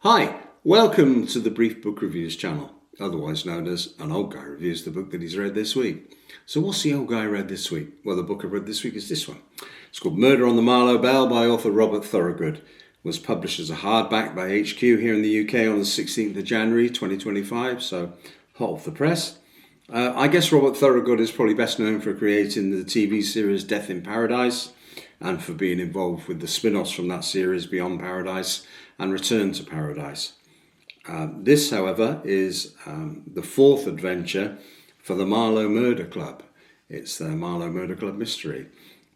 Hi, welcome to the Brief Book Reviews channel, otherwise known as An Old Guy Reviews the Book That He's Read This Week. So what's the old guy read this week? Well, the book I've read this week is this one. It's called Murder on the Marlow Belle by author Robert Thorogood. It was published as a hardback by HQ here in the UK on the 16th of January 2025, so hot off the press. I guess Robert Thorogood is probably best known for creating the TV series Death in Paradise and for being involved with the spin-offs from that series Beyond Paradise and Return to Paradise. This, however, is the fourth adventure for the Marlow Murder Club. It's the Marlow Murder Club mystery.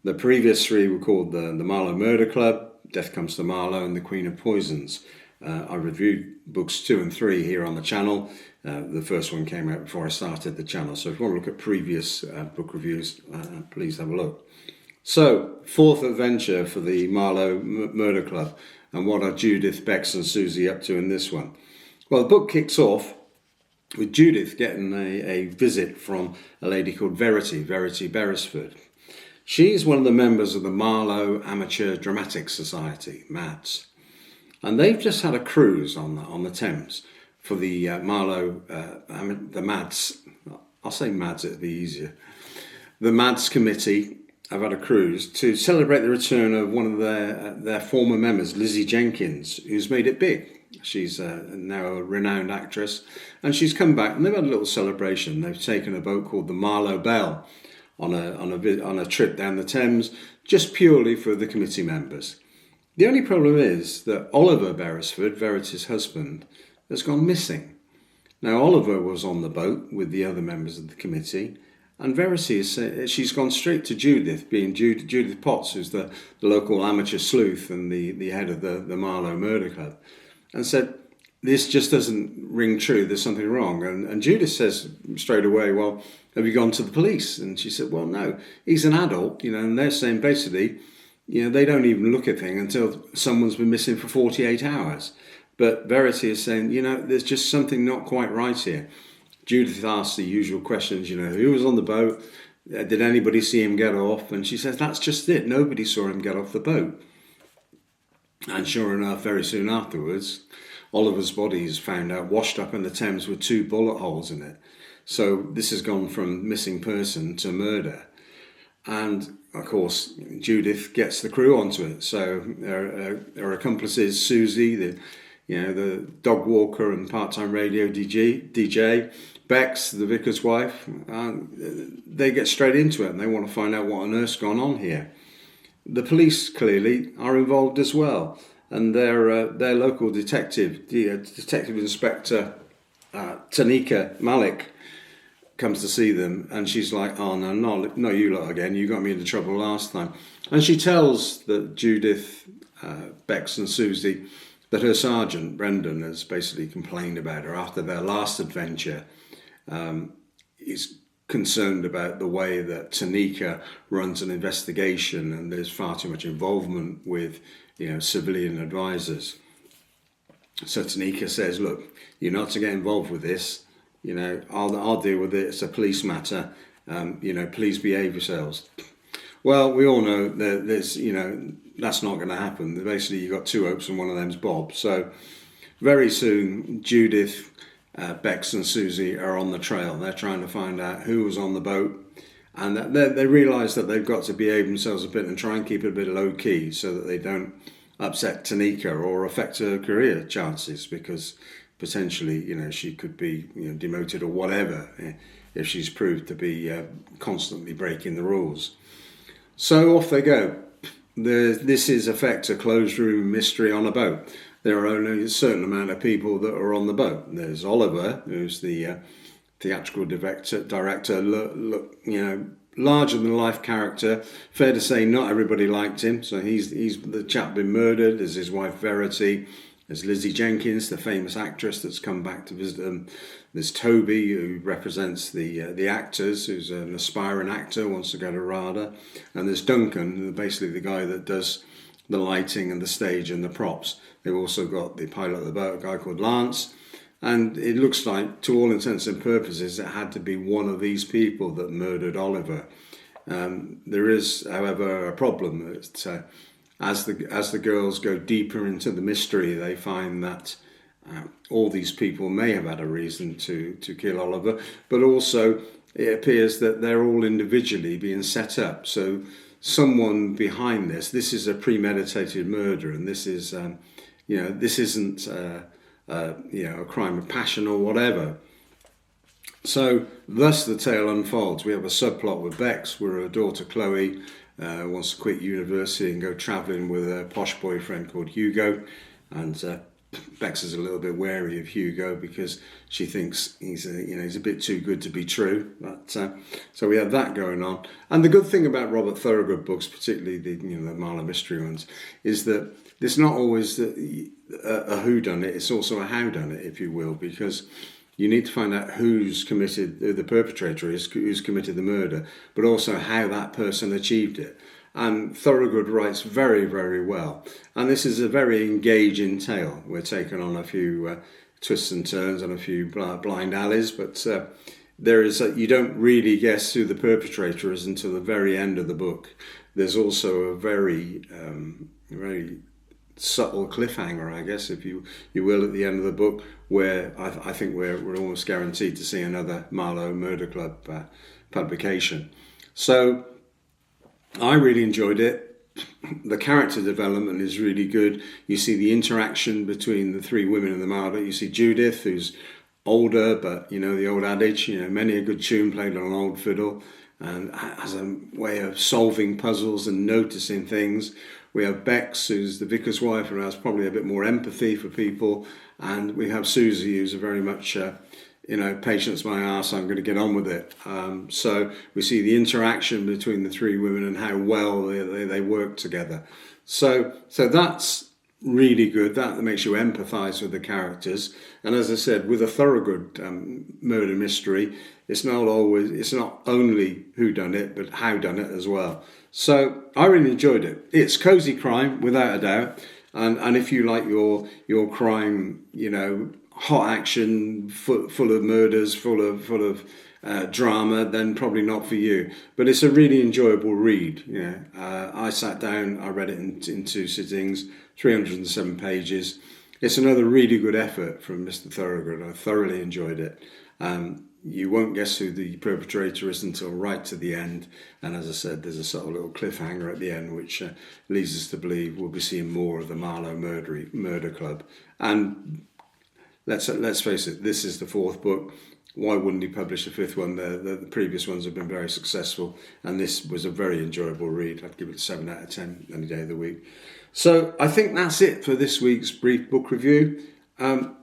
The previous three were called the Marlow Murder Club, Death Comes to Marlow, and The Queen of Poisons. I reviewed books 2 and 3 here on the channel. The first one came out before I started the channel, so if you want to look at previous book reviews, please have a look. So, fourth adventure for the Marlow Murder Club, and what are Judith Becks and Suzie up to in this one? Well, the book kicks off with Judith getting a visit from a lady called Verity Beresford. She's one of the members of the Marlow Amateur Dramatic Society, MADS, and they've just had a cruise on the Thames for the Marlow, the MADS, I'll say MADS, it'll be easier. The MADS committee have had a cruise to celebrate the return of one of their former members, Lizzie Jenkins, who's made it big. She's now a renowned actress, and she's come back, and they've had a little celebration. They've taken a boat called the Marlow Belle on a trip down the Thames, just purely for the committee members. The only problem is that Oliver Beresford, Verity's husband, has gone missing. Now, Oliver was on the boat with the other members of the committee, and Verity she's gone straight to Judith, being Judith Potts, who's the local amateur sleuth and the head of the Marlow Murder Club, and said, this just doesn't ring true, there's something wrong. And Judith says straight away, well, have you gone to the police? And she said, well, no, he's an adult, and they're saying basically, they don't even look at things until someone's been missing for 48 hours. But Verity is saying, there's just something not quite right here. Judith asks the usual questions, who was on the boat? Did anybody see him get off? And she says, that's just it. Nobody saw him get off the boat. And sure enough, very soon afterwards, Oliver's body is found out washed up in the Thames with 2 bullet holes in it. So this has gone from missing person to murder. And of course, Judith gets the crew onto it. So her accomplices, Suzie, the dog walker and part-time radio DJ, Bex, the vicar's wife, they get straight into it and they want to find out what on earth's gone on here. The police clearly are involved as well, and their local detective, Detective Inspector Tanika Malik, comes to see them, and she's like, oh no, not you lot again, you got me into trouble last time. And she tells that Judith Becks and Suzie that her sergeant, Brendan, has basically complained about her after their last adventure. Is concerned about the way that Tanika runs an investigation, and there's far too much involvement with, civilian advisors. So Tanika says, look, you're not to get involved with this. I'll deal with it. It's a police matter. Please behave yourselves. Well, we all know that there's, that's not going to happen. Basically, you've got 2 hopes and one of them's Bob. So very soon, Judith, Becks and Suzie are on the trail. They're trying to find out who was on the boat, and they realise that they've got to behave themselves a bit and try and keep it a bit low key so that they don't upset Tanika or affect her career chances, because potentially, she could be demoted or whatever if she's proved to be constantly breaking the rules. So off they go. This is a closed room mystery on a boat. There are only a certain amount of people that are on the boat. There's Oliver, who's the theatrical director, larger than life character. Fair to say, not everybody liked him. So he's the chap been murdered. There's his wife Verity. There's Lizzie Jenkins, the famous actress that's come back to visit them. There's Toby, who represents the actors, who's an aspiring actor, wants to go to RADA. And there's Duncan, basically the guy that does the lighting and the stage and the props. They've also got the pilot of the boat, a guy called Lance. And it looks like, to all intents and purposes, it had to be one of these people that murdered Oliver. There is, however, a problem. As the girls go deeper into the mystery, they find that all these people may have had a reason to kill Oliver, but also it appears that they're all individually being set up. So someone behind this is a premeditated murder, and this is, this isn't, a crime of passion or whatever. So thus the tale unfolds. We have a subplot with Becks, where her daughter Chloe wants to quit university and go travelling with a posh boyfriend called Hugo, and Bex is a little bit wary of Hugo because she thinks he's a bit too good to be true. But so we have that going on. And the good thing about Robert Thorogood books, particularly the Marlow mystery ones, is that it's not always a whodunit; it's also a howdunit, if you will, because you need to find out who's committed, the perpetrator is, who's committed the murder, but also how that person achieved it. And Thorogood writes very, very well. And this is a very engaging tale. We're taking on a few twists and turns and a few blind alleys, but you don't really guess who the perpetrator is until the very end of the book. There's also a very, very subtle cliffhanger, I guess, if you will, at the end of the book, where I think we're almost guaranteed to see another Marlow Murder Club publication. So I really enjoyed it. The character development is really good. You see the interaction between the three women in the Marlow. You see Judith, who's older, but the old adage, many a good tune played on an old fiddle, and has a way of solving puzzles and noticing things. We have Becks, who's the vicar's wife, and has probably a bit more empathy for people. And we have Suzie, who's a very much, patience my arse, I'm going to get on with it. So we see the interaction between the three women and how well they work together. So that's really good. That makes you empathise with the characters. And as I said, with a Thorogood murder mystery, it's not only who done it, but how done it as well. So I really enjoyed it. It's cosy crime, without a doubt. And if you like your crime, hot action, full of murders, full of drama, then probably not for you. But it's a really enjoyable read. I sat down, I read it in 2 sittings, 307 pages. It's another really good effort from Mr. Thorogood. I thoroughly enjoyed it. You won't guess who the perpetrator is until right to the end. And as I said, there's a sort of little cliffhanger at the end, which leads us to believe we'll be seeing more of the Marlow Murder Club. And let's face it, this is the 4th book. Why wouldn't he publish a 5th one? The previous ones have been very successful, and this was a very enjoyable read. I'd give it a 7 out of 10 any day of the week. So I think that's it for this week's brief book review.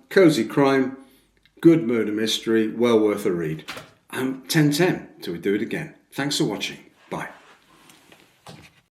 Cosy crime, good murder mystery, well worth a read. 10/10 till we do it again. Thanks for watching. Bye.